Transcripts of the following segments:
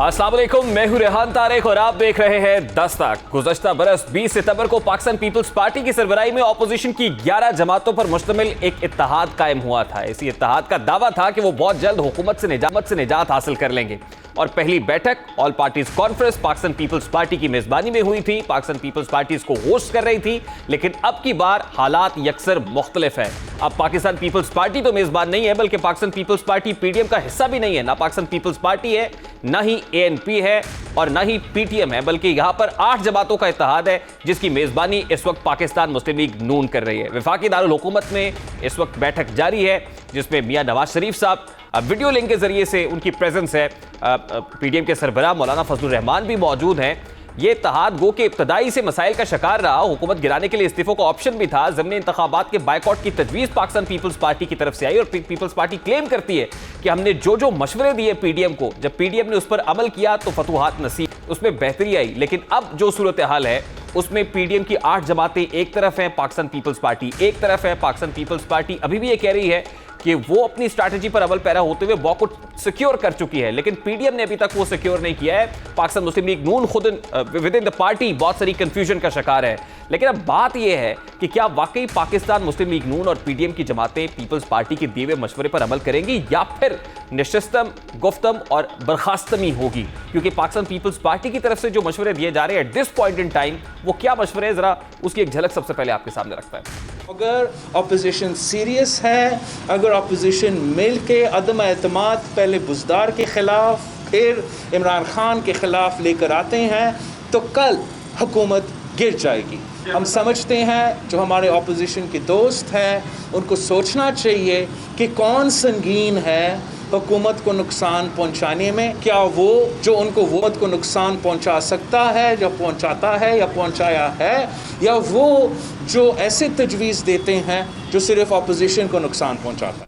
अस्सलाम वालेकुम, मैं हूं रेहान तारिक और आप देख रहे हैं दस्तक। गुज़श्ता बरस 20 सितंबर को पाकिस्तान पीपल्स पार्टी की सरबराही में ऑपोजिशन की 11 जमातों पर मुश्तमिल एक इत्तेहाद कायम हुआ था। इसी इत्तेहाद का दावा था कि वो बहुत जल्द हुकूमत से निजात हासिल कर लेंगे और पहली बैठक all parties conference Pakistan Peoples Party की मेजबानी में हुई थी। पाकिस्तान पीपल्स पार्टी इसको होस्ट कर रही थी, लेकिन अब की बार हालात यकसर मुख्तलिफ है। अब पाकिस्तान पीपल्स पार्टी तो मेजबान नहीं है, बल्कि पाकिस्तान पीपल्स पार्टी पीडीएम का हिस्सा भी नहीं है। ना पाकिस्तान पीपल्स पार्टी है, ना ही एएनपी है और ना ही पीटीएम है, बल्कि यहां पर 8 जमातों का इत्तेहाद है जिसकी मेजबानी इस वक्त पाकिस्तान मुस्लिम लीग नून कर रही है। वफाकी दारुल हुकूमत में इस वक्त बैठक जारी है जिसमें मियां नवाज शरीफ साहब वीडियो लिंक के जरिए से उनकी प्रेजेंस है। पीडीएम के सरबराह मौलाना फजलुर रहमान भी मौजूद हैं। ये इत्तेहाद गो के इब्तदाई से मसाइल का शिकार रहा। हुकूमत गिराने के लिए इस्तीफों का ऑप्शन भी था। ज़मीनी इंतखाबात के बायकॉट की तजवीज़ पाकिस्तान पीपल्स पार्टी की तरफ से आई और पीपल्स पार्टी क्लेम करती है कि हमने जो मशवरे दिए पीडीएम को, जब पीडीएम ने उस पर अमल किया तो फतूहात नसीब, उसमें बेहतरी आई। लेकिन अब जो सूरत हाल है उसमें पीडीएम की 8 जमातें एक तरफ हैं, पाकिस्तान पीपल्स पार्टी एक तरफ है। पाकिस्तान पीपल्स पार्टी अभी भी ये कह रही है कि वो अपनी स्ट्रैटेजी पर अमल पैरा होते हुए वॉकआउट सिक्योर कर चुकी है, लेकिन पीडीएम ने अभी तक वो सिक्योर नहीं किया है। पाकिस्तान मुस्लिम लीग नून खुद विद इन द पार्टी बहुत सारी कंफ्यूजन का शिकार है। लेकिन अब बात यह है कि क्या वाकई पाकिस्तान मुस्लिम लीग नून और पीडीएम की जमातें पीपल्स पार्टी के दिए हुए मशवरे पर अमल करेंगी या फिर निशिस्तम, गुफ्तम और बर्खास्तमी होगी? क्योंकि पाकिस्तान पीपल्स पार्टी की तरफ से जो मशवरे दिए जा रहे हैं at this point in time, वो क्या मशवरे हैं, जरा उसकी एक झलक सबसे पहले आपके सामने रखता है। अगर अपोजिशन सीरियस है, अगर अपोजिशन मिल के अदम एतमाद पहले बुज़दार के खिलाफ फिर इमरान खान के खिलाफ लेकर आते हैं तो कल हुकूमत गिर जाएगी। हम समझते हैं जो हमारे अपोजिशन के दोस्त हैं उनको सोचना चाहिए कि कौन संगीन है हुकूमत को नुकसान पहुंचाने में। क्या वो जो उनको हुकूमत को नुकसान पहुंचा सकता है, जो पहुंचाता है या पहुंचाया है, या वो जो ऐसे तजवीज़ देते हैं जो सिर्फ अपोजिशन को नुकसान पहुंचाता है।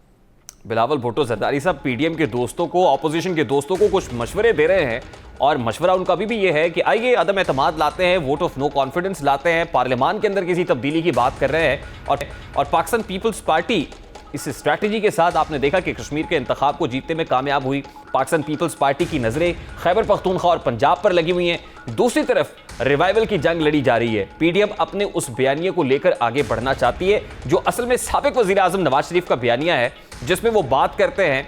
बिलावल भुट्टो जरदारी साहब पीडीएम के दोस्तों को, ऑपोजिशन के दोस्तों को कुछ मशवरे दे रहे हैं और मशवरा उनका अभी भी ये है कि आइए अदम एतमाद लाते हैं, वोट ऑफ नो कॉन्फिडेंस लाते हैं, पार्लियामान के अंदर किसी तब्दीली की बात कर रहे हैं। और पाकिस्तान पीपल्स पार्टी इस स्ट्रैटेजी के साथ आपने देखा कि कश्मीर के इंतखाब को जीतने में कामयाब हुई। पाकिस्तान पीपल्स पार्टी की नज़रें खैबर पख्तूनख्वा और पंजाब पर लगी हुई हैं। दूसरी तरफ रिवाइवल की जंग लड़ी जा रही है। पीडीएम अपने उस बयानिए को लेकर आगे बढ़ना चाहती है जो असल में साबिक वज़ीर आज़म नवाज शरीफ का बयानिया है, जिसमें वो बात करते हैं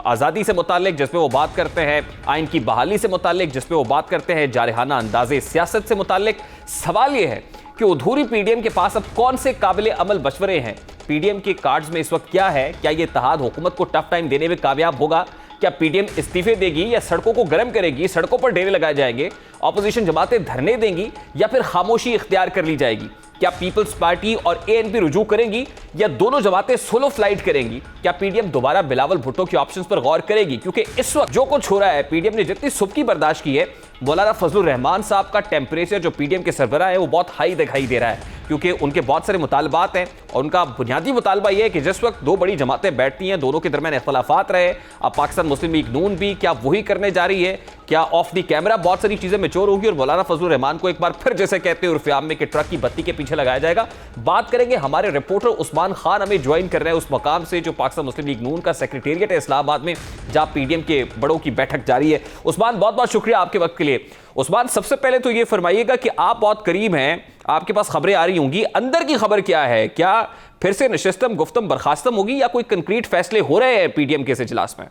आज़ादी से मुतालिक, जिसमें वो बात करते हैं आइन की बहाली से मुतालिक, जिसमें वो बात करते हैं जारहाना अंदाज़े सियासत से मुतालिक। सवाल ये है कि अधूरी पीडीएम के पास अब कौन से काबिल अमल मशवरे हैं? पीडीएम के कार्ड्स में इस वक्त क्या है? क्या ये इत्तेहाद हुकूमत को टफ टाइम देने में कामयाब होगा? क्या पीडीएम इस्तीफे देगी या सड़कों को गर्म करेगी, सड़कों पर डेरे लगाए जाएंगे, ऑपोजिशन जमातें धरने देंगी या फिर खामोशी इख्तियार कर ली जाएगी? क्या पीपल्स पार्टी और एएनपी रुजू करेंगी या दोनों जमातें सोलो फ्लाइट करेंगी? क्या पीडीएम दोबारा बिलावल भुट्टो के ऑप्शंस पर गौर करेगी? क्योंकि इस वक्त जो कुछ हो रहा है, पीडीएम ने जितनी सुबकी बर्दाश्त की है, मौलाना फजलुर रहमान साहब का टेम्परेचर जो पीडीएम के सरबराह है वो बहुत हाई दिखाई दे रहा है, क्योंकि उनके बहुत सारे मुतालबात हैं और उनका बुनियादी मुतालबा यह है कि जिस वक्त दो बड़ी जमातें बैठती हैं दोनों के दरमियान इख्तलाफात रहे। अब पाकिस्तान मुस्लिम लीग नून भी क्या वही करने जा रही है? क्या ऑफ द कैमरा बहुत सारी चीजें मैच्योर होगी और मौलाना फजलुर रहमान को एक बार फिर जैसे कहते हैं उर्फ़े आम में कि ट्रक की बत्ती के पीछे लगाया जाएगा? बात करेंगे। हमारे रिपोर्टर उस्मान खान हमें ज्वाइन कर रहे हैं उस मकाम से जो पाकिस्तान मुस्लिम लीग नून का सेक्रेटेरिएट है इस्लामाबाद में, जहां पीडीएम के बड़ों की बैठक जारी है। उस्मान, बहुत बहुत शुक्रिया आपके वक्त के लिए। उस्मान, सबसे पहले तो ये फरमाइएगा कि आप बहुत करीब हैं, आपके पास खबरें आ रही होंगी, अंदर की खबर क्या है? क्या फिर से नशिस्तम, गुफ्तम, बर्खास्तम होगी या कोई कंक्रीट फैसले हो रहे हैं पीडीएम के इस इजलास में?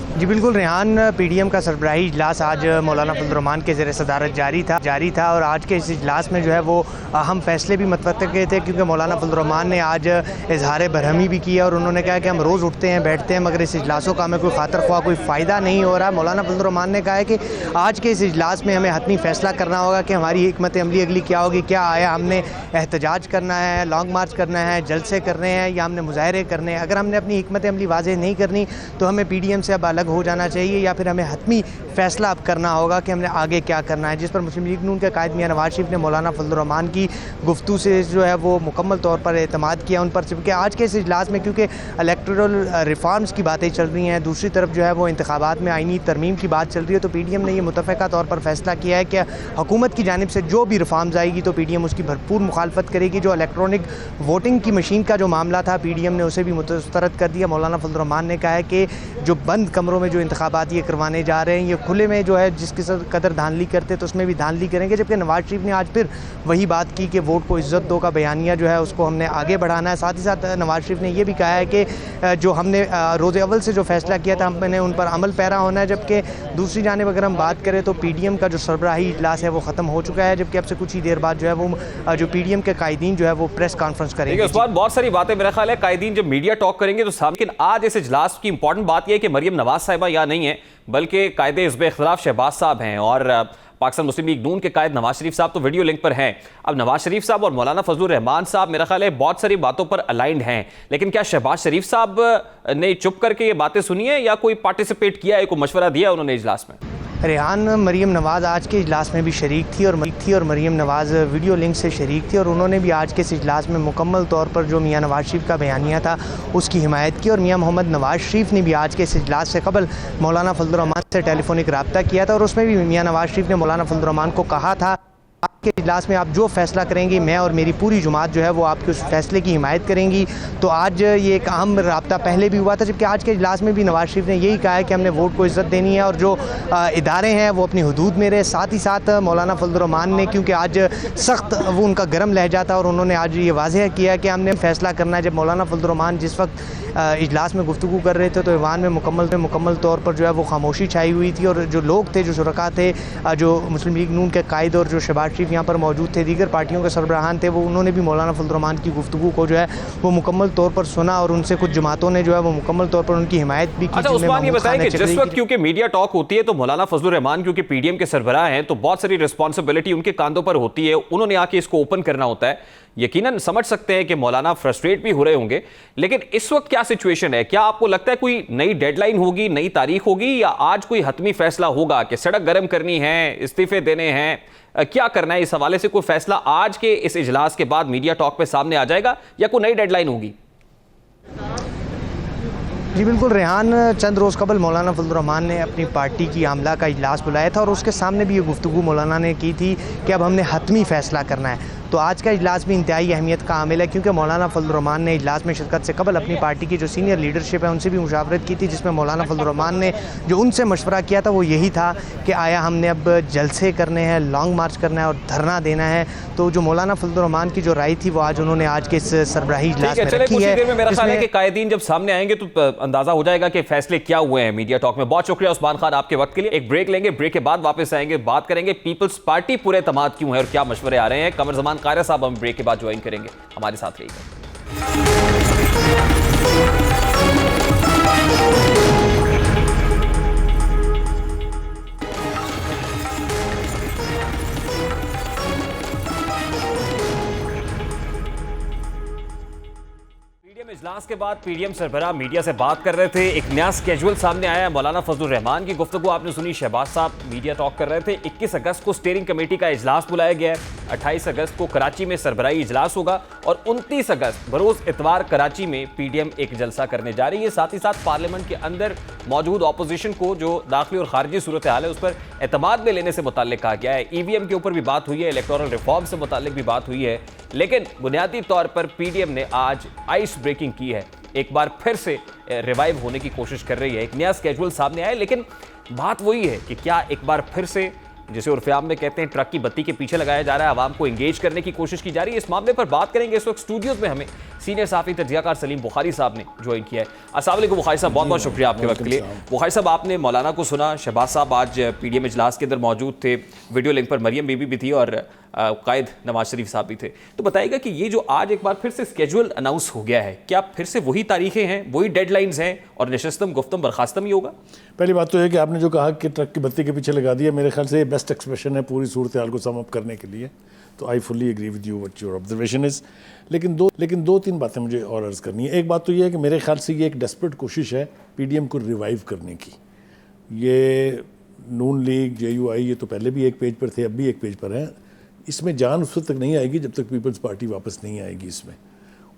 जी बिल्कुल रेहान, पीडीएम का सरबराही इजलास आज मौलाना फजलुर रहमान के ज़रिए सदारत जारी था और आज के इस इजलास में जो है वो अहम फैसले भी मतवत्तर किए थे, क्योंकि मौलाना फजलुर रहमान ने आज इजहार बरहमी भी किया और उन्होंने कहा कि हम रोज़ उठते हैं बैठते हैं मगर इस इजलासों का हमें कोई खातर ख्वाह कोई फ़ायदा नहीं हो रहा। मौलाना फजलुर रहमान ने कहा है कि आज के इस इजलास में हमें हतमी फ़ैसला करना होगा कि हमारी हिकमत अमली अगली क्या होगी। क्या आया हमने एहतजाज करना है, लॉन्ग मार्च करना है, जलसे करने हैं या हमने मुजाहरे करने हैं? अगर हमने अपनी हिकमत अमली वाज़ेह नहीं करनी तो हमें पीडीएम से अब अलग हो जाना चाहिए या फिर हमें हतमी फ़ैसला अब करना होगा कि हमने आगे क्या करना है। जिस पर मुस्लिम लीग नून के कायद मियां नवाज शरीफ ने मौलाना फजलुर रहमान की गुफ्तगू से जो है वो मुकम्मल तौर पर एतमाद किया उन पर, क्योंकि आज के इस इजलास में क्योंकि इलेक्टोरल रिफॉर्म्स की बातें चल रही हैं, दूसरी तरफ जो है वो इंतखाबात में आईनी तरमीम की बात चल रही है, तो पीडीएम ने यह मुतफ़क़ा तौर पर फैसला किया है कि हुकूमत की जानिब से जो भी रिफॉर्म्स आएगी तो पीडीएम उसकी भरपूर मुखालफत करेगी। जो इलेक्ट्रॉनिक वोटिंग की मशीन का जो मामला था पीडीएम ने उसे भी मुस्तरद कर दिया। मौलाना फजलुर रहमान ने कहा है कि जो बंद कमरों नवंबरों में जो इंतखाबात ये करवाने जा रहे हैं, ये खुले में जो है जिसकी कदर धांधली करते तो उसमें भी धांधली करेंगे। जबकि नवाज शरीफ ने आज फिर वही बात की कि वोट को इज्जत दो का बयानिया जो है उसको हमने आगे बढ़ाना है। साथ ही साथ नवाज शरीफ ने ये भी कहा है कि जो हमने रोज़े अव्वल से जो फैसला किया था हमने उन पर अमल पैरा होना है। जबकि दूसरी जानिब अगर हम बात करें तो PDM का जो सरबराही इजलास है वो ख़त्म हो चुका है, जबकि अब से कुछ ही देर बाद जो है वो जो PDM के कायदीन जो है वो प्रेस कॉन्फ्रेंस करेंगे। उस बाद बहुत सारी बातें मेरा ख्याल है कायदीन जब मीडिया टॉक करेंगे तो सामने, लेकिन आज इस इजलास की इंपॉर्टेंट बात यह है कि मरियम नवाज साहिबा यहाँ नहीं है, बल्कि कायदे हिज़्ब इख्तिलाफ शहबाज साहब हैं और पाकिस्तान मुस्लिम लीग नून के कायद नवाज शरीफ साहब तो वीडियो लिंक पर हैं। अब नवाज शरीफ साहब और मौलाना फजलुर रहमान साहब मेरा ख्याल है बहुत सारी बातों पर अलाइंड हैं, लेकिन क्या शहबाज शरीफ साहब ने चुप करके ये बातें सुनी है या कोई पार्टिसिपेट किया है, कोई मशवरा दिया उन्होंने इजलास में? रेहान, मरियम नवाज़ आज के इजलास में भी शरीक थी और मरियम नवाज़ वीडियो लिंक से शरीक थी और उन्होंने भी आज के इस इजलास में मुकम्मल तौर पर जो मियाँ नवाज शरीफ का बयानिया था उसकी हिमायत की। और मियाँ मोहम्मद नवाज शरीफ ने भी आज के इस इजलास से कबल मौलाना फजलुर रहमान से टेलीफोनिक रब्ता किया था और उसमें भी मियाँ नवाज शरीफ ने मौलाना फजलुर रहमान को कहा था आपके इजलास में आप जो फैसला करेंगे मैं और मेरी पूरी जुमात जो है वो आपके उस फैसले की हिमायत करेंगी। तो आज ये एक अहम रब्ता पहले भी हुआ था, जबकि आज के इजलास में भी नवाज शरीफ ने यही कहा है कि हमने वोट को इज़्ज़त देनी है और जो इदारे हैं वो अपनी हदूद में रहे। साथ ही साथ मौलाना फजलुर रहमान ने, क्योंकि आज सख्त वो उनका गर्म लहजा था और उन्होंने आज ये वाज़ेह किया कि हमने फैसला करना है। जब मौलाना फजलुर रहमान जिस वक्त इजलास में गुफ्तगू कर रहे थे तो ईवान में मुकम्मल तौर पर जो है वो खामोशी छाई हुई थी और जो लोग थे, जो शुरका थे, जो मुस्लिम लीग नून के कायद और जो शहबाज शरीफ यहाँ पर मौजूद थे, दीगर पार्टियों के सरबराहान थे, वो उन्होंने भी मौलाना फजलुर रहमान की गुफ्तगू को जो है वो मुकम्मल तौर पर सुना और उनसे कुछ जमातों ने जो है वो मुकम्मल तौर पर उनकी हिमायत भी की। अच्छा उस्मान, ये बताएं कि जिस वक्त क्योंकि मीडिया टॉक होती है तो मौलाना फजलुर रहमान क्योंकि PDM के सरबराह हैं तो बहुत सारी रिस्पॉन्सिबिलिटी उनके कांधों पर होती है, उन्होंने आके इसको ओपन करना होता है। यकीनन समझ सकते हैं कि मौलाना फ्रस्ट्रेट भी हो रहे होंगे, लेकिन इस वक्त क्या सिचुएशन है? क्या आपको लगता है कोई नई डेडलाइन होगी, नई तारीख होगी, या आज कोई हतमी फैसला होगा कि सड़क गर्म करनी है, इस्तीफे देने हैं, क्या करना है? इस हवाले से कोई फैसला आज के इस इजलास के बाद मीडिया टॉक पे सामने आ जाएगा या कोई नई डेडलाइन होगी? जी बिल्कुल रेहान, चंद रोज़ कबल मौलाना फजलुर रहमान ने अपनी पार्टी की आमला का इजलास बुलाया था और उसके सामने भी ये गुफ्तगू मौलाना ने की थी कि अब हमने हतमी फ़ैसला करना है। तो आज का इजलास भी इंतहाई अहमियत का हामिल है, क्योंकि मौलाना फजलुर रहमान ने इजलास में शिरकत से कबल अपनी पार्टी की जो सीनियर लीडरशिप है उनसे भी मुशावरत की थी, जिसमें मौलाना फजलुर रहमान ने जो उनसे मशवरा किया था वो यही था कि आया हमने अब जलसे करने हैं, लॉन्ग मार्च करना है और धरना देना है। तो जो मौलाना फजलुर रहमान की जो राय थी वो आज उन्होंने आज के इस सरबराही इजलास में रखी है। मेरा ख्याल है कि कायदीन जब सामने आएंगे तो अंदाजा हो जाएगा कि फैसले क्या हुए हैं मीडिया टॉक में। बहुत शुक्रिया उस्मान खान आपके वक्त के लिए। एक ब्रेक लेंगे, ब्रेक के बाद वापस आएंगे, बात करेंगे पीपल्स पार्टी पूरे तमाद क्यों है और क्या मशवरे आ रहे हैं। कमर जमान कायरा साहब हम ब्रेक के बाद ज्वाइन करेंगे, हमारे साथ रहिएगा। इजलास के बाद PDM सरबराह मीडिया से बात कर रहे थे। एक नया स्केजुअल सामने आया है। मौलाना फजलुर रहमान की गुफ्तगू आपने सुनी, शहबाज साहब मीडिया टॉक कर रहे थे। 21 अगस्त को स्टीयरिंग कमेटी का इजलास बुलाया गया है। 28 अगस्त को कराची में सरबराही इजलास होगा और 29 अगस्त बरोज इतवार कराची में PDM एक जलसा करने जा रही है। साथ ही साथ पार्लियामेंट के अंदर मौजूद अपोजिशन को जो दाखिली और खारजी सूरत हाल है उस पर एतमाद में लेने से मुताल्लिक कहा गया है। EVM के ऊपर भी बात हुई है, इलेक्टोरल रिफॉर्म से मुताल्लिक भी बात हुई है, लेकिन बुनियादी तौर पर PDM ने आज आइस ब्रेकिंग की है, एक बार फिर से रिवाइव होने की कोशिश कर रही है। एक नया स्केजुअल सामने आया, लेकिन बात वही है कि क्या एक बार फिर से, जिसे उर्फ़-ए-आम में कहते हैं, ट्रक की बत्ती के पीछे लगाया जा रहा है, आवाम को एंगेज करने की कोशिश की जा रही है। इस मामले पर बात करेंगे। इस वक्त स्टूडियोज में हमें सीनियर साफ़ी तज्ज़ियाकार सलीम बुखारी साहब ने ज्वाइन किया है। अस्सलाम वालेकुम बुखारी साहब, बहुत बहुत शुक्रिया आपके वक्त के लिए। बुखारी साहब, आपने मौलाना को सुना, शहबाज साहब आज PDM इजलास के अंदर मौजूद थे, वीडियो लिंक पर मरियम बीबी भी थी और कायद नवाज शरीफ साहब भी थे। तो बताइएगा कि ये जो आज एक बार फिर से स्केजुअल अनाउंस हो गया है, क्या फिर से वही तारीखें हैं, वही डेडलाइंस हैं और नशस्तम गुफ्तम बर्खास्तम ही होगा? पहली बात तो है कि आपने जो कहा कि ट्रक की बत्ती के पीछे लगा दिया, मेरे ख्याल से ये बेस्ट एक्सप्रेशन है पूरी सूरत हाल को सम अप करने के लिए। तो I fully agree with you what your observation is. लेकिन दो तीन बातें मुझे और अर्ज़ करनी है। एक बात तो ये है कि मेरे ख्याल से ये एक डेस्परेट कोशिश है PDM को रिवाइव करने की। ये नून लीग, JUI, ये तो पहले भी एक पेज पर थे, अब भी एक पेज पर हैं। इसमें जान उस वक्त तक नहीं आएगी जब तक पीपल्स पार्टी वापस नहीं आएगी इसमें।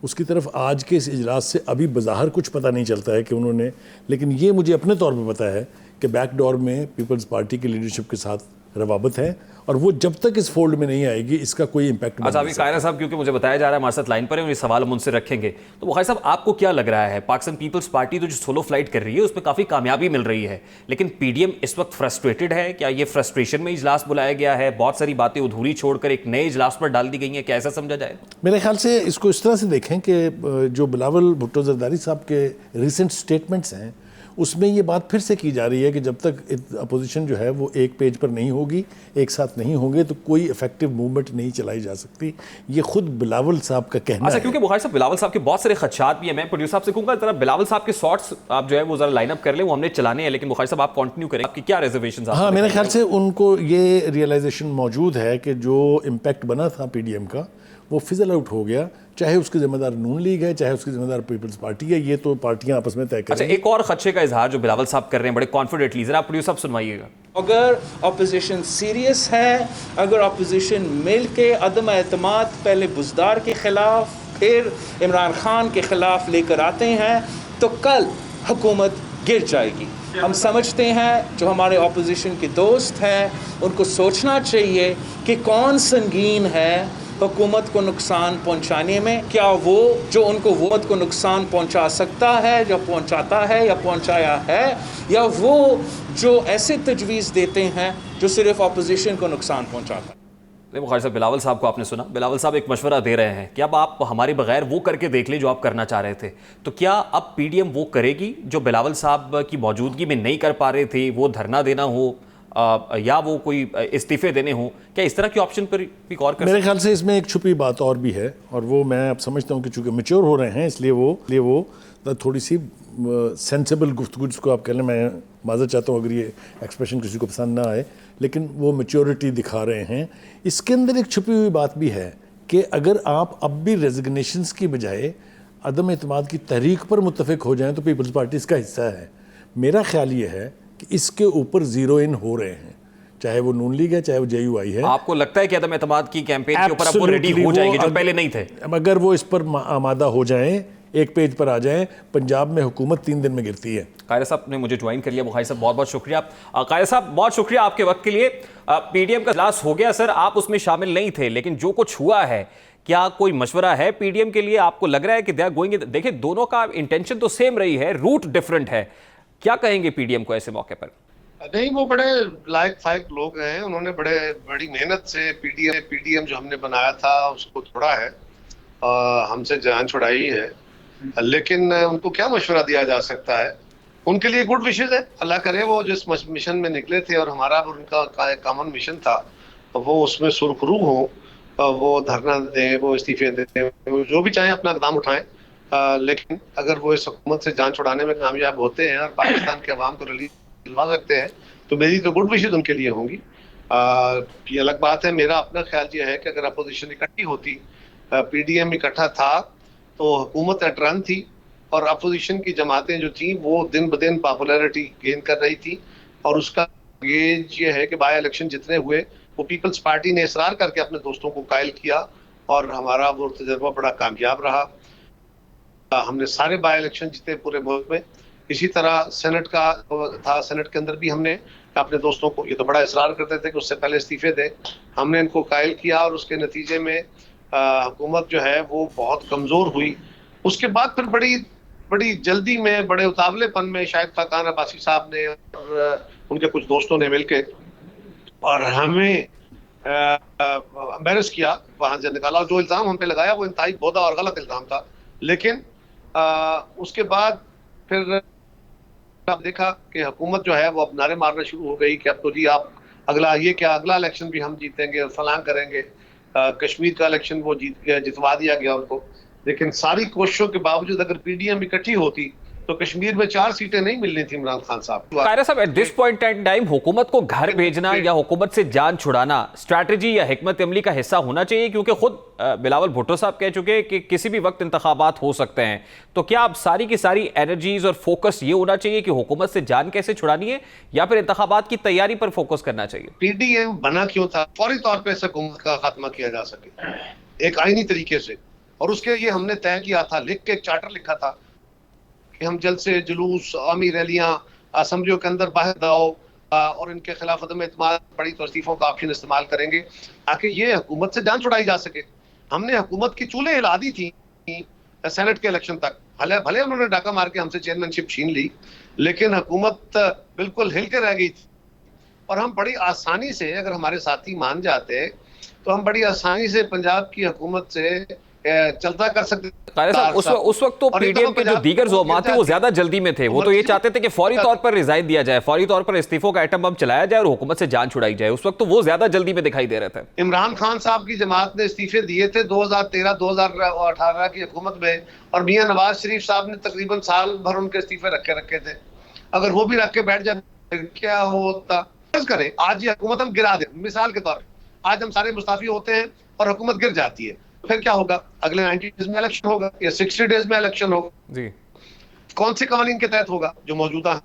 उसकी तरफ आज के इस इजलास से अभी बज़ाहिर कुछ पता नहीं चलता है कि उन्होंने, लेकिन ये मुझे अपने तौर पर पता है कि बैकडोर में पीपल्स पार्टी की लीडरशिप के साथ रवाबत है, और वो जब तक इस फोल्ड में नहीं आएगी इसका कोई इम्पैक्ट अच्छा, अभी कायरा साहब, क्योंकि मुझे बताया जा रहा है हमारे साथ लाइन पर है, ये सवाल हम उनसे रखेंगे। तो बुखारी साहब, आपको क्या लग रहा है, पाकिस्तान पीपल्स पार्टी तो जो सोलो फ्लाइट कर रही है उसमें काफ़ी कामयाबी मिल रही है, लेकिन पीडीएम इस वक्त फ्रस्ट्रेटेड है? क्या ये फ्रस्ट्रेशन में इजलास बुलाया गया है, बहुत सारी बातें अधूरी छोड़कर एक नए इजलास पर डाल दी गई हैं, क्या ऐसा समझा जाए? मेरे ख्याल से इसको इस तरह से देखें कि जो बिलावल भुट्टो जरदारी साहब के रिसेंट स्टेटमेंट्स हैं उसमें ये बात फिर से की जा रही है कि जब तक अपोजिशन जो है वो एक पेज पर नहीं होगी, एक साथ नहीं होंगे, तो कोई इफेक्टिव मूवमेंट नहीं चलाई जा सकती। ये खुद बिलावल साहब का कहना है। क्योंकि बुखारी साहब, बिलावल साहब के बहुत सारे खदशात भी हैं। मैं प्रोड्यूसर साहब से कहूँगा जरा बिलावल साहब के शॉर्ट्स आप जो है वो जरा लाइन अप कर ले, वो हमने चलाने हैं, लेकिन बुखारी साहब आप कंटिन्यू करें, आपकी क्या रिजर्वेशन? हाँ, मेरे ख्याल से उनको ये रियलाइजेशन मौजूद है कि जो इम्पैक्ट बना था पीडीएम का वो फिजल आउट हो गया, चाहे उसके जिम्मेदार नून लीग है, चाहे उसकी जिम्मेदार पीपल्स पार्टी है, ये तो पार्टियां आपस में तय करेंगी। अच्छा, एक और खदशे का इजहार जो बिलावल साहब कर रहे हैं बड़े कॉन्फिडेंटली, जरा आप प्रोड्यूसर साहब सुनवाइएगा। अगर अपोजिशन सीरियस है, अगर अपोजिशन मिल के अदम एतमाद पहले बुज़दार के ख़िलाफ़ फिर इमरान खान के ख़िलाफ़ लेकर आते हैं, तो कल हुकूमत गिर जाएगी। हम समझते हैं जो हमारे अपोजिशन के दोस्त हैं उनको सोचना चाहिए कि कौन संगीन है हुकूमत को नुकसान पहुंचाने में। क्या वो जो उनको हुकूमत को नुकसान पहुंचा सकता है, या पहुंचाता है, या पहुंचाया है, या वो जो ऐसे तजवीज़ देते हैं जो सिर्फ अपोजिशन को नुकसान पहुंचाता है। बुखारी साहब, बिलावल साहब को आपने सुना, बिलावल साहब एक मशवरा दे रहे हैं कि अब आप हमारे बगैर वो करके देख लें जो आप करना चाह रहे थे। तो क्या अब पीडीएम वो करेगी जो बिलावल साहब की मौजूदगी में नहीं कर पा रहे थे, वो धरना देना हो या वो कोई इस्तीफे देने हो, क्या इस तरह के ऑप्शन पर भी गौर कर? मेरे ख्याल से इसमें एक छुपी बात और भी है, और वो मैं अब समझता हूँ कि चूंकि मैच्योर हो रहे हैं इसलिए वो थोड़ी सी सेंसिबल गुफ्तगू जिसको आप कह लें, मैं माज़रत चाहता हूँ अगर ये एक्सप्रेशन किसी को पसंद ना आए, लेकिन वो मैच्योरिटी दिखा रहे हैं। इसके अंदर एक छुपी हुई बात भी है कि अगर आप अब भी रेजिग्नेशंस की बजाय अदम एतमाद की तहरीक पर मुत्तफिक हो जाएं तो पीपल्स पार्टी इसका हिस्सा है। मेरा ख्याल ये है कि इसके ऊपर जीरो इन हो रहे हैं, चाहे वो नून लीग है, चाहे वो जेयूआई है। आपको लगता है कि अदम एतमाद की कैंपेन के ऊपर अब वो रेडी हो जाएंगे जो पहले नहीं थे? अगर वो इस पर आमादा हो जाएं, एक पेज पर आ जाएं, पंजाब में हुकूमत 3 दिन में गिरती है। कायरा साहब ने मुझे ज्वाइन कर लिया। बुखारी साहब, बहुत बहुत शुक्रिया। कायरा साहब, बहुत शुक्रिया आपके वक्त के लिए। पीडीएम का इजलास हो गया सर, आप उसमें शामिल नहीं थे, लेकिन जो कुछ हुआ है, क्या कोई मशवरा है पीडीएम के लिए? आपको लग रहा है कि दे आर गोइंग? देखिए, दोनों का इंटेंशन तो सेम रही है, रूट डिफरेंट है। क्या कहेंगे पीडीएम को ऐसे मौके पर? नहीं, वो बड़े लायक फायक लोग हैं, उन्होंने बड़ी मेहनत से पीडीएम जो हमने बनाया था उसको तोड़ा है, हमसे जान छुड़ाई है, लेकिन उनको क्या मशवरा दिया जा सकता है? उनके लिए गुड विशेस है, अल्लाह करे वो जिस मिशन में निकले थे और हमारा और उनका कॉमन मिशन था वो उसमें सुरखरू हो, वो धरना दें, वो इस्तीफे दें, वो जो भी चाहें अपना कदम उठाएं, लेकिन अगर वो इस हुकूमत से जान छुड़ाने में कामयाब होते हैं और पाकिस्तान के अवाम को रिलीफ दिलवा सकते हैं तो मेरी तो गुड विशेस उनके लिए होंगी। ये अलग बात है, मेरा अपना ख्याल ये है कि अगर अपोजिशन इकट्ठी होती, पीडीएम इकट्ठा था तो हुकूमत एट रन थी और अपोजिशन की जमातें जो थी वो दिन ब दिन पॉपुलैरिटी गेन कर रही थी, और उसका गेज ये है कि बाय इलेक्शन जितने हुए वो पीपल्स पार्टी ने इसरार करके अपने दोस्तों को कायल किया और हमारा वो तजर्बा बड़ा कामयाब रहा। हमने सारे बाय इलेक्शन जीते पूरे मुल्क में। इसी तरह सेनेट का था, सेनेट के अंदर भी हमने अपने दोस्तों को, ये तो बड़ा इसरार करते थे कि उससे पहले इस्तीफे दें, हमने इनको कायल किया और उसके नतीजे में हुकूमत जो है वो बहुत कमज़ोर हुई। उसके बाद फिर बड़ी जल्दी में, बड़े उतावलेपन में शायद खाकान अब्बासी साहब ने और उनके कुछ दोस्तों ने मिलकर और हमें एम्बैरस किया, वहाँ से निकाला। जो इल्ज़ाम हम पे लगाया वो इंतहाई भोदा और गलत इल्ज़ाम था, लेकिन उसके बाद फिर आप देखा कि हुकूमत जो है वो अब नारे मारना शुरू हो गई कि अब तो जी आप अगला इलेक्शन भी हम जीतेंगे, फलां करेंगे। कश्मीर का इलेक्शन वो जितवा दिया गया उनको, लेकिन सारी कोशिशों के बावजूद अगर पीडीएम इकट्ठी होती तो कश्मीर में 4 सीटें नहीं मिलनी थी इमरान खान साहब। कायरा साहब, at this point in time हुकूमत को घर भेजना या हुकूमत से जान छुड़ाना स्ट्रैटेजी या हिकमत अमली का हिस्सा होना चाहिए, क्योंकि खुद बिलावल भुट्टो साहब कह चुके कि किसी भी वक्त इंतखाबात हो सकते हैं। तो क्या अब सारी की सारी एनर्जीज और फोकस ये होना चाहिए कि हुकूमत से जान कैसे छुड़ानी है, या फिर इंतखाबात की तैयारी पर फोकस करना चाहिए? पीडीएम बना क्यों था? फौरी तौर पर हुकूमत का खात्मा किया जा सके एक आईनी तरीके से, और उसके लिए हमने तय किया था, लिख के एक चार्टर लिखा था कि हम जल्द से जुलूस, आर्मी रैलियां, असम्बलियों के अंदर बाहर दाओ, और इनके खिलाफ अदम एतमाद पड़ी तो इस्तीफों का ऑप्शन इस्तेमाल करेंगे ताकि ये हुकूमत से जान छुड़ाई जा सके। हमने हुकूमत की चूल्हे हिला दी थी सेनेट के इलेक्शन तक, भले उन्होंने डाका मार के हमसे चेयरमैनशिप छीन ली, लेकिन हुकूमत बिल्कुल हिल के रह गई थी। और हम बड़ी आसानी से, अगर हमारे साथी मान जाते तो हम बड़ी आसानी से पंजाब की हुकूमत से चलता कर सकते। कायरा साहब, उस वक्त तो पीडीएम के जो दीगर ज़ोमा थे वो ज्यादा जल्दी में थे। वो तो ये चाहते थे कि फौरी तौर पर रिजाइन दिया जाए, फौरी तौर पर इस्तीफों का एटम बम चलाया जाए और हुकूमत से जान छुड़ाई जाए। उस वक्त तो वो ज्यादा जल्दी में दिखाई दे रहे थे। इमरान खान साहब की जमात ने इस्तीफे दिए थे 2013-2018 की हुकूमत में, और मियां नवाज शरीफ साहब ने तकरीबन साल भर उनके इस्तीफे रखे थे। अगर वो भी रख के बैठ जाते क्या होता? करें आज ये हुकूमत हम गिरा दें, मिसाल के तौर पर आज हम सारे मुस्ताफी होते हैं और हुकूमत गिर जाती है, फिर क्या होगा? अगले 90 डेज में इलेक्शन होगा या 60 डेज में इलेक्शन होगा जी। कौन से कानून के तहत होगा? जो मौजूदा है।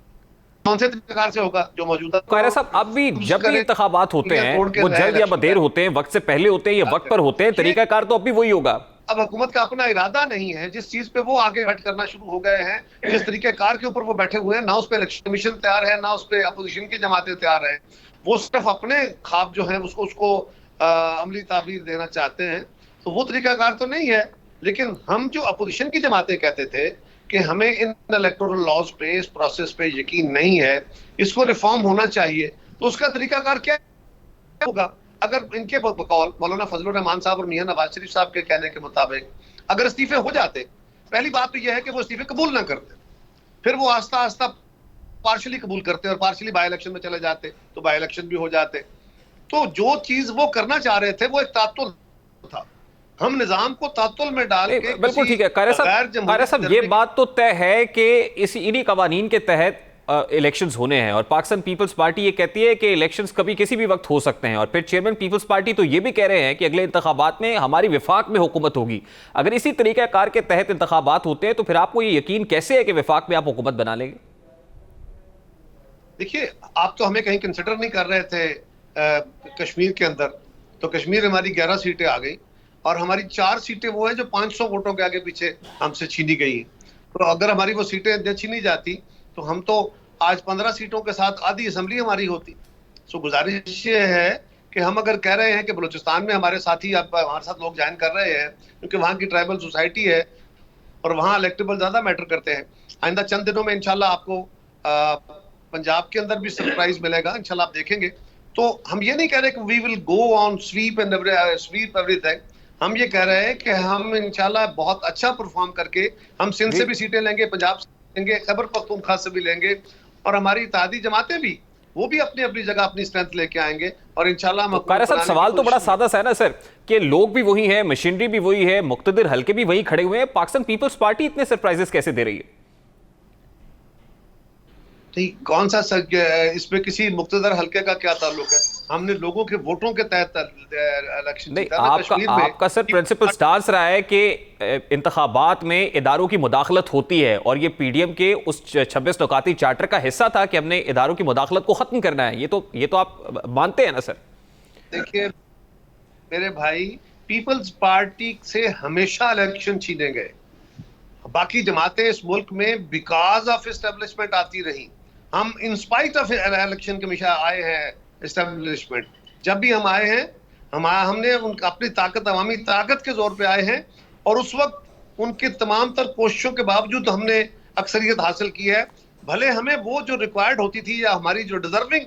कौन से प्रकार से होगा? जो मौजूदा। कायरा साहब, अब भी जब भी इंतखाबात होते हैं वो जल्द या बदेर होते हैं, वक्त से पहले होते हैं या वक्त पर होते हैं, तरीकाकार तो अब भी वही होगा। अब हुकूमत का अपना इरादा नहीं है, जिस चीज पे वो आगे हट करना शुरू हो गए हैं, जिस तरीके कार के ऊपर वो बैठे हुए हैं, ना उस पे इलेक्शन कमीशन तैयार है, ना उस पे अपोजिशन की जमातें तैयार है। वो सिर्फ अपने ख्वाब जो है उसको अमली ताबीर देना चाहते हैं, तो वो तरीकाकार तो नहीं है। लेकिन हम जो अपोजिशन की जमातें कहते थे कि हमें इन इलेक्टोरल लॉज पे, इस प्रोसेस पे यकीन नहीं है, इसको रिफॉर्म होना चाहिए, तो उसका तरीकाकार क्या होगा? अगर इनके बकौल मौलाना फजलुर रहमान साहब और मियां नवाज शरीफ साहब के कहने के मुताबिक अगर इस्तीफे हो जाते, पहली बात तो यह है कि वो इस्तीफे कबूल ना करते, फिर वो आस्ता आस्ता पार्शली कबूल करते और पार्शली बाई इलेक्शन में चले जाते, तो बाई इलेक्शन भी हो जाते। तो जो चीज वो करना चाह रहे थे वो एक तात्तुल था। हम निजाम को तात्तुल में डाल के, बिल्कुल ठीक है कायरा साहब, ये बात तो तय है कि इन्हीं कवानीन के तहत इलेक्शंस होने हैं, और पाकिस्तान पीपल्स पार्टी ये कहती है कि इलेक्शंस कभी किसी भी वक्त हो सकते हैं। और फिर चेयरमैन पीपल्स पार्टी तो ये भी कह रहे हैं कि अगले इंतखाबात में हमारी विफाक में हुकूमत होगी। अगर इसी तरीक़ाकार के तहत इंतखाबात होते हैं तो फिर आपको ये यकीन कैसे है कि विफाक में आप हुकूमत बना लेंगे? देखिए, आप तो हमें कहीं कंसिडर नहीं कर रहे थे कश्मीर के अंदर, तो कश्मीर हमारी 11 सीटें आ गई और हमारी 4 सीटें वो हैं जो 500 वोटों के आगे पीछे हमसे छीनी गई हैं। तो अगर हमारी वो सीटें छीनी जाती तो हम तो आज 15 सीटों के साथ आधी असम्बली हमारी होती। सो गुजारिश ये है कि हम अगर कह रहे हैं कि बलूचिस्तान में हमारे साथी हमारे साथ लोग ज्वाइन कर रहे हैं क्योंकि वहाँ की ट्राइबल सोसाइटी है और वहाँ इलेक्टेबल ज़्यादा मैटर करते हैं, आइंदा चंद दिनों में इंशाल्लाह आपको पंजाब के अंदर भी सरप्राइज मिलेगा, इंशाल्लाह आप देखेंगे। तो हम ये नहीं कह रहे कि we will go on sweep everything, हम ये कह रहे हैं कि हम इंशाल्लाह बहुत अच्छा परफॉर्म करके हम सिंध से भी सीटें लेंगे, पंजाब से लेंगे, खैबर पख्तूनख्वा से भी लेंगे, और हमारी इत्तेहादी जमातें भी वो भी अपनी अपनी जगह अपनी स्ट्रेंथ लेके आएंगे और इंशाल्लाह हम। कायरा साहब, सवाल तो बड़ा सादा सा है ना सर, कि लोग भी वही है, मशीनरी भी वही है, मुक्तदिर हल्के भी वही खड़े हुए हैं, पाकिस्तान पीपल्स पार्टी इतने सरप्राइजेस कैसे दे रही है? कौन सा इसमें किसी मुक्तदर हल्के का क्या ताल्लुक है? हमने लोगों के वोटों के तहत इलेक्शन जीता ना कश्मीर में। आपका सर प्रिंसिपल स्टांस रहा है कि इंतखाबात में इदारों की मुदाखलत होती है, और ये पीडीएम के उस 26 नुकाती चार्टर का हिस्सा था कि हमने इदारों की मुदाखलत को खत्म करना है। ये तो आप मानते हैं ना सर? देखिए मेरे भाई, पीपल्स पार्टी से हमेशा इलेक्शन छीने गए, बाकी जमातें इस मुल्क में बिकॉज ऑफ एस्टेब्लिशमेंट आती रही। हम in spite of election commission आए हैं एस्टेब्लिशमेंट, जब भी हम आए हैं हमने उनका अपनी ताकत, अवामी ताकत के जोर पे आए हैं, और उस वक्त उनके तमाम तर कोशिशों के बावजूद हमने अक्सरियत हासिल की है। भले हमें वो जो रिक्वायर्ड होती थी या हमारी जो डिजर्विंग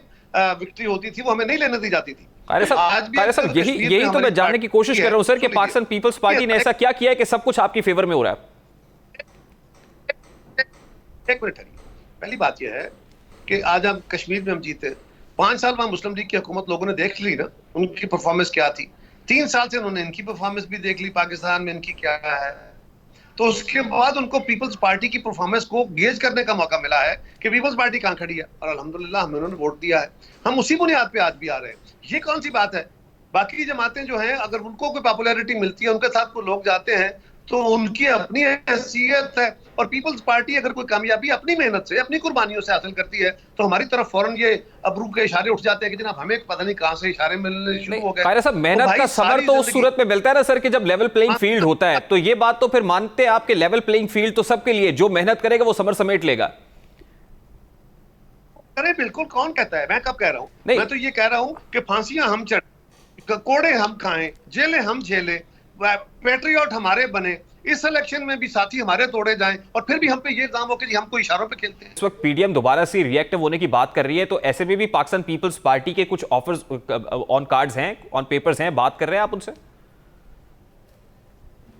विक्ट्री होती थी वो हमें नहीं लेने दी जाती थी। यही तो मैं जानने की कोशिश कर रहा हूं सर कि पाकिस्तान पीपल्स पार्टी ने ऐसा क्या किया है कि सब कुछ आपकी फेवर में हो रहा है? एक मिनट, पहली बात यह है कि आज हम कश्मीर में हम जीते, 5 साल वहां मुस्लिम लीग की हुकूमत लोगों ने देख ली ना, उनकी परफॉर्मेंस क्या थी। 3 साल से उन्होंने इनकी परफॉर्मेंस भी देख ली, पाकिस्तान में इनकी क्या है। तो उसके बाद उनको पीपल्स पार्टी की परफॉर्मेंस को गेज करने का मौका मिला है कि पीपल्स पार्टी कहां खड़ी है, और अल्हम्दुलिल्लाह हमें उन्होंने वोट दिया है। हम उसी बुनियाद पे आज भी आ रहे हैं। ये कौन सी बात है? बाकी जमातें जो हैं अगर उनको कोई पॉपुलैरिटी मिलती है, उनके साथ कोई लोग जाते हैं, तो उनकी अपनी हैसियत है, और पीपल्स पार्टी अगर कोई कामयाबी अपनी मेहनत से, अपनी कुर्बानियों से हासिल करती है, तो हमारी तरफ फौरन ये अबरू के इशारे उठ जाते हैं कि जनाब हमें पता नहीं कहां से इशारे मिलने शुरू हो गए। कायरा साहब, मेहनत का समर तो उस सूरत में मिलता है ना सर कि जब लेवल प्लेइंग फील्ड होता है, तो ये बात तो फिर मानते हैं आपके लेवल प्लेइंग फील्ड तो सबके लिए, जो मेहनत करेगा वो समर समेट लेगा। अरे बिल्कुल, कौन कहता है? मैं कब कह रहा हूँ? नहीं। मैं तो ये कह रहा हूँ कि फांसियां हम चढ़, कोड़े हम खाएं, जेलें हम झेलें, पैट्रियट हमारे बने, इस इलेक्शन में भी साथी हमारे तोड़े जाएं, और फिर भी हम पे ये इल्जाम हो कि हम कोई इशारों पे खेलते हैं। इस वक्त पीडीएम दोबारा से रिएक्टिव होने की बात कर रही है, तो ऐसे में भी पाकिस्तान पीपल्स पार्टी के कुछ ऑफर्स ऑन कार्ड्स हैं, ऑन पेपर्स हैं, बात कर रहे हैं आप उनसे?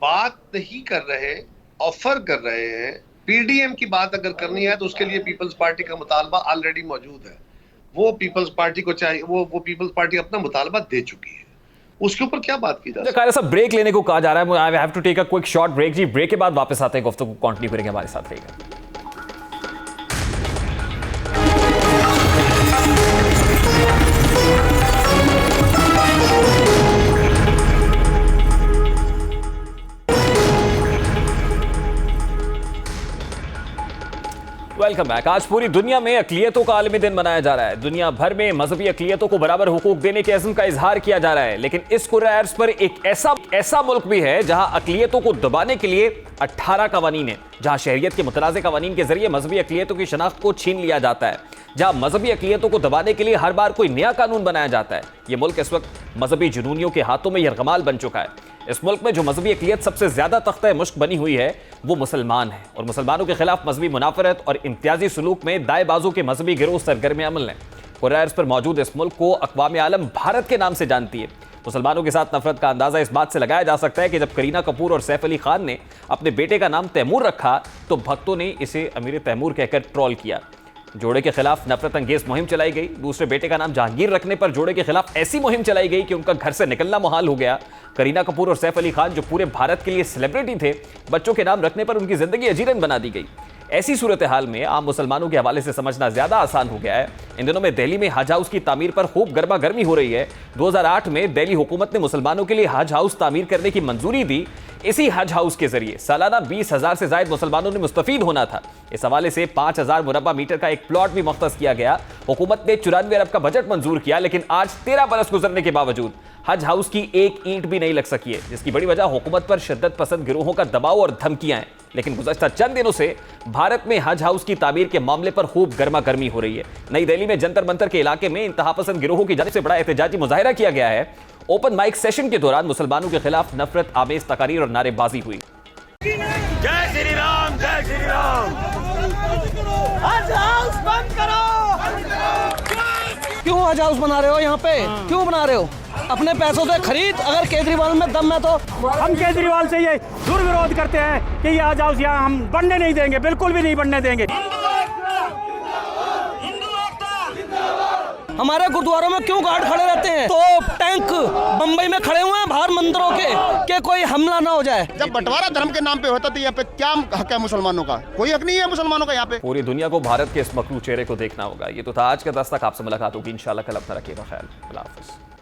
बात नहीं कर रहे, ऑफर कर रहे हैं। पीडीएम की बात अगर करनी है तो उसके लिए पीपल्स पार्टी का मुतालबा ऑलरेडी मौजूद है। वो पीपल्स पार्टी को चाहिए, वो पीपल्स पार्टी अपना मुतालबा दे चुकी है, उसके ऊपर क्या बात की जा सकती है? कायरा साहब, ब्रेक लेने को कहा जा रहा है, I have to take a quick short break जी। ब्रेक के बाद वापस आते हैं, गुफ्तगू कंटिन्यू करेंगे, हमारे साथ रहिएगा। Welcome back. आज पूरी दुनिया में अक़लियतों का आलमी दिन मनाया जा रहा है। दुनिया भर में मजहबी अक़लियतों को बराबर हुकूक देने के अज़्म का इजहार किया जा रहा है। लेकिन इस कुर्रा अर्ज़ पर एक ऐसा मुल्क भी है जहां अक़लियतों को दबाने के लिए 18 कवानीन है, जहां शहरियत के मुतनाज़ कवानीन के जरिए मजहबी अक़लियतों की शनाख्त को छीन लिया जाता है, जहां मजहबी अक़लियतों को दबाने के लिए हर बार कोई नया कानून बनाया जाता है। यह मुल्क इस वक्त मजहबी जुनूनियों के हाथों में यरगमाल बन चुका है। इस मुल्क में जो मजहबी अक़लियत सबसे ज्यादा तख्ता मुश्क बनी हुई है वो मुसलमान है, और मुसलमानों के खिलाफ मजहबी मुनाफरत और इम्तियाजी सलूक में दाएं बाजू के मजहबी गिरोह सरगर्म अमल हैं। कुर्रा अर्ज़ पर मौजूद इस मुल्क को अक़वाम आलम भारत के नाम से जानती है। मुसलमानों के साथ नफरत का अंदाजा इस बात से लगाया जा सकता है कि जब करीना कपूर और सैफ अली खान ने अपने बेटे का नाम तैमूर रखा तो भक्तों ने इसे अमीर तैमूर कहकर ट्रोल किया। जोड़े के खिलाफ नफरत अंगेज मुहिम चलाई गई। दूसरे बेटे का नाम जहांगीर रखने पर जोड़े के खिलाफ ऐसी मुहिम चलाई गई कि उनका घर से निकलना मुहाल हो गया। करीना कपूर और सैफ अली खान, जो पूरे भारत के लिए सेलिब्रिटी थे, बच्चों के नाम रखने पर उनकी जिंदगी अजीरन बना दी गई। ऐसी सूरत हाल में आम मुसलमानों के हवाले से समझना ज्यादा आसान हो गया है। इन दिनों में दिल्ली में हज हाउस की तामीर पर खूब गर्मा गर्मी हो रही है। 2008 में दिल्ली हुकूमत ने मुसलमानों के लिए हज हाउस तामीर करने की मंजूरी दी। इसी हज हाउस के जरिए सालाना 20,000 से ज्यादा मुसलमानों ने मुस्तफीद होना था। इस हवाले से 5,000 मुरब्बा मीटर का एक प्लॉट भी मुख्तस किया गया। हुकूमत ने 94 अरब का बजट मंजूर किया, लेकिन आज 13 बरस गुजरने के बावजूद हज हाउस की एक ईंट भी नहीं लग सकी है, जिसकी बड़ी वजह हुकूमत पर शिद्दत पसंद गिरोहों का दबाव और धमकियां हैं। लेकिन गुज़श्ता चंद दिनों से भारत में हज हाउस की तामीर के मामले पर खूब गर्मा गर्मी हो रही है। नई दिल्ली में जंतर मंतर के इलाके में इंतहा पसंद गिरोहों की जानिब से बड़ा एहतजाजी मुजाहिरा किया गया है। ओपन माइक सेशन के दौरान मुसलमानों के खिलाफ नफरत आमेज तकारीर और नारेबाजी हुई। जय श्री राम, जय श्री राम। हज हाउस बंद करो। क्यों हज हाउस बना रहे हो यहाँ पे? क्यों बना रहे हो? अपने पैसों से खरीद। अगर केजरीवाल में दम है तो हम केजरीवाल से ये दुर्विरोध करते हैं कि ये हज हाउस यहाँ हम बनने नहीं देंगे, बिल्कुल भी नहीं बनने देंगे। हमारे गुरुद्वारों में क्यों गार्ड खड़े रहते हैं? तो टैंक बम्बई में खड़े हुए हैं बाहर मंदिरों के कि कोई हमला ना हो जाए। जब बंटवारा धर्म के नाम पे होता तो यहाँ पे क्या हक है मुसलमानों का? कोई हक नहीं है मुसलमानों का यहाँ पे। पूरी दुनिया को भारत के इस मखलू चेहरे को देखना होगा। ये तो था आज का दस्तक। आपसे मुलाकात होगी इंशाल्लाह कल। अपना रखिएगा ख्याल। अल्लाह हाफ़िज़।